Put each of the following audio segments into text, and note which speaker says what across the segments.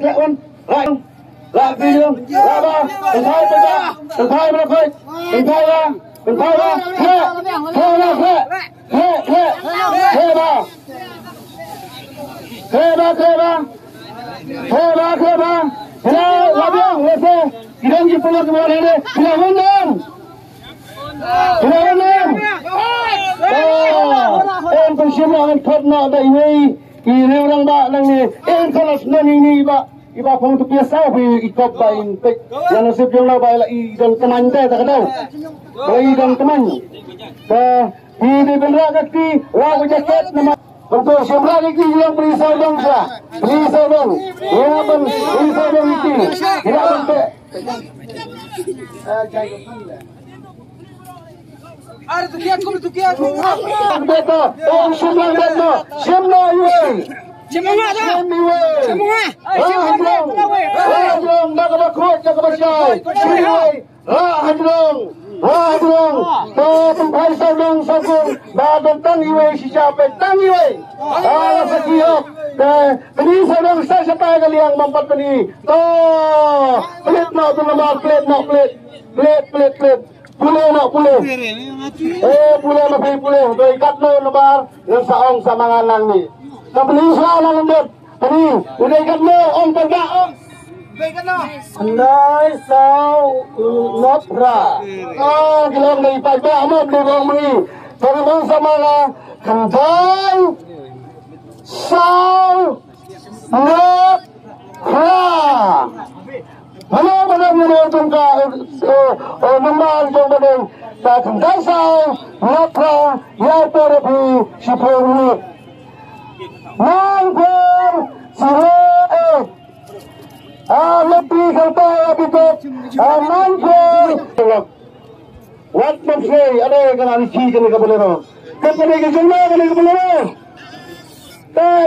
Speaker 1: lẹ ôn lại đi đường ra ba đừng thay bây giờ đừng thay mà thôi đừng thay ra he ba hello labang wese idang ji pulau kemana ini hilang em pensiunan karena ada ini orang ba nang ni kelas nang ini ba iba pun tu biasa bi ikop bain tek yang nasib yang la ba la idang teman teh tak tahu ba idang teman ini benar kaki lagu jaket nama untuk semua lagi yang berisau bangsa berisau dong ya ben berisau dong itu tidak sampai
Speaker 2: Ada tu kia aku.
Speaker 1: Betul. Oh, semua betul. Semua iwe.
Speaker 2: Semua dah. Semua.
Speaker 1: Hadrong, nak berkut, nak bersai. Hadrong. Tempat saudong saudong. Badan tang iwe si siapa tang iwe. Sekiok. Ini saudong saya siapa kali yang mampat ni. Plate nak tu nama plate. Pulih nak pulih. Pulih lebih pulih. Doi kat lo lebar yang saong sama nganang ni. Kabeli salah lembut. Ini udah ikat lo om perbak om. Andai sau nopra. Gelong dari perbak mo beli bong ni. Terbang sama lah. Andai sau nopra. Hello, madam, you know, normal, yung madam, kung dasaw, napra, yaporapi, sipurni. Nangpur, siro, lebih kalpaya bitot, nangpur. What man say, ada yang kena dicik ni kabulero. Kapalay kajulma, kabulero.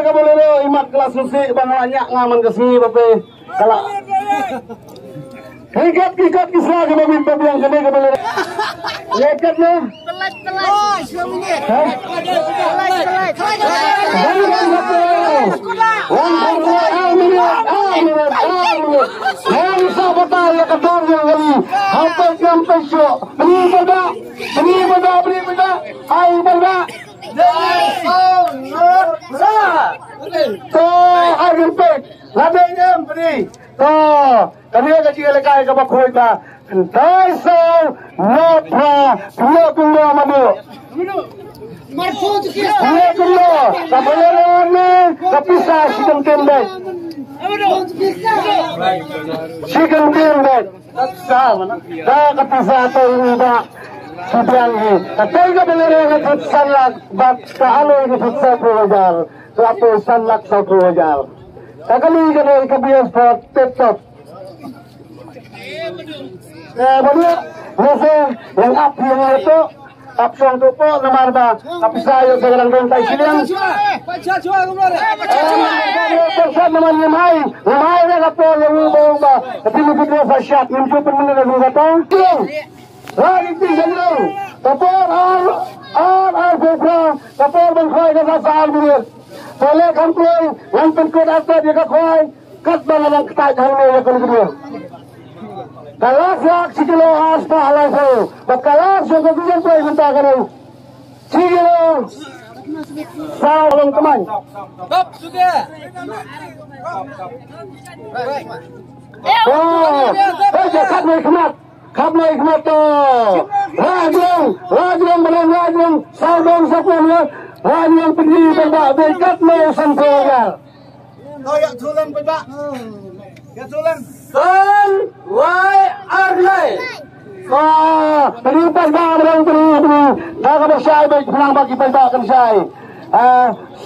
Speaker 1: Kabulero, imat kelas musik, bang banyak ngaman kesini, bapak. Kalau ikat kisah ke mobil yang kena kembali. Ikat ni.
Speaker 2: Telat. Minit.
Speaker 1: Yang sahabat yang kedua yang kali. Hampir sampai syok. Beli benda. Hai benda. Harga pek. Labenya beri. Kami kecil lekai ke bakoi ta. Entai sau nopra pulo kulo madu.
Speaker 2: Marfo tu kia.
Speaker 1: Pulo kulo. Kabolero ni kapisa sikang tembek. Sikang tembek. Dah kapisa tu ini dah. Sudah ni. Katai kabolero ni futsan lak. Bat kahalo ni futsan pulujar. Lapu sanlak sa pulujar. Kali kena ikabias for tetap. Betul. Masa yang up yang itu up song tu po nama apa? Tapi saya sekarang rentai silang.
Speaker 2: Baca kemana?
Speaker 1: Persat nama lemai ni kapo yang ubah. Tapi mungkin dia fasyat. Mungkin pemenang lagi kata. Lagi tinggal. Kapor kapor bangkai kata sahal bilir. Oleh kampung yang penkut asal dia kakuai kat balalang ketai halme yang kedua. Kalau siak sikilo aspa halai so, kalau siak kebijan tu minta kau. Sikilo salam teman.
Speaker 2: Stop sudah.
Speaker 1: Kap mai kemat tu. Rajang belum saudong sapun. Yang pergi berbak dekat mau sampai.
Speaker 2: Ya tulang berbak. Ya tulang.
Speaker 1: San wai arlai. Penyimpan barang beri. Dah kalau saya baik pulang bagi perbakan saya.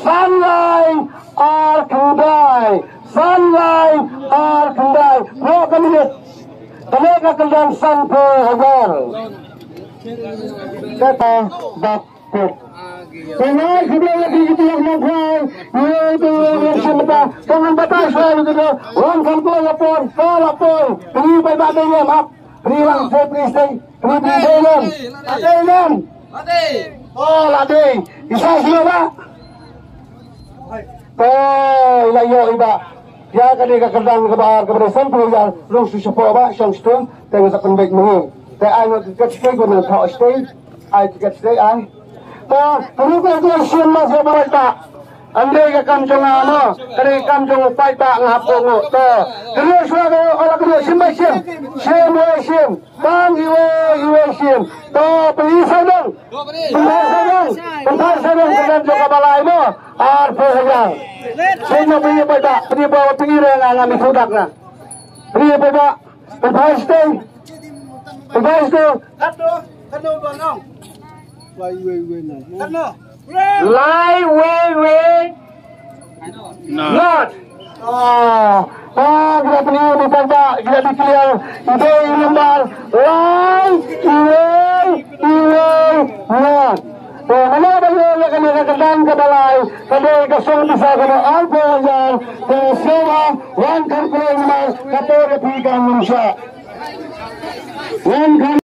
Speaker 1: Sanlai arkandai. Mau kami mereka kendang sampai hajar. Kata bakut. Tengah sudah lagi kita yang mengkau, itu yang semata. Jangan batas saya begitu. Orang kampung lapor, beri badannya maaf, beri langsung beri dalam. Lade. Oh lade, bisa siapa? Oh layo iba. Ya kali kadang kebar kepada sampul yang long susupo ba shang stum tengah sakun baik mengi. Te ai no kat stay guna thau stay ai kat stay ai. Ta perlu ka dia siam mas ba ta. Andai ka kam jong ano, kali kam jong pai ta ngapong ngo to. Terus suara orang kedua simbai sim. Sim we sim. Bang iwe sim. To pergi sadang. Pentas sadang dengan jong balai mo. Ar perang. Saya pergi pada pergi bawa pengira ngami sudak na. Pergi pada pentas tu.
Speaker 2: Kano banong. Wai na. Kano.
Speaker 1: Lai we. Not. Kita pergi di pada kita dikeliar. Ide lembar. Lai we. Not. Mana bagi kami kadang kebalai, kami kasong bisa kami alpo yang sewa wan kan kuliah mas kapor pikan manusia. Wan kan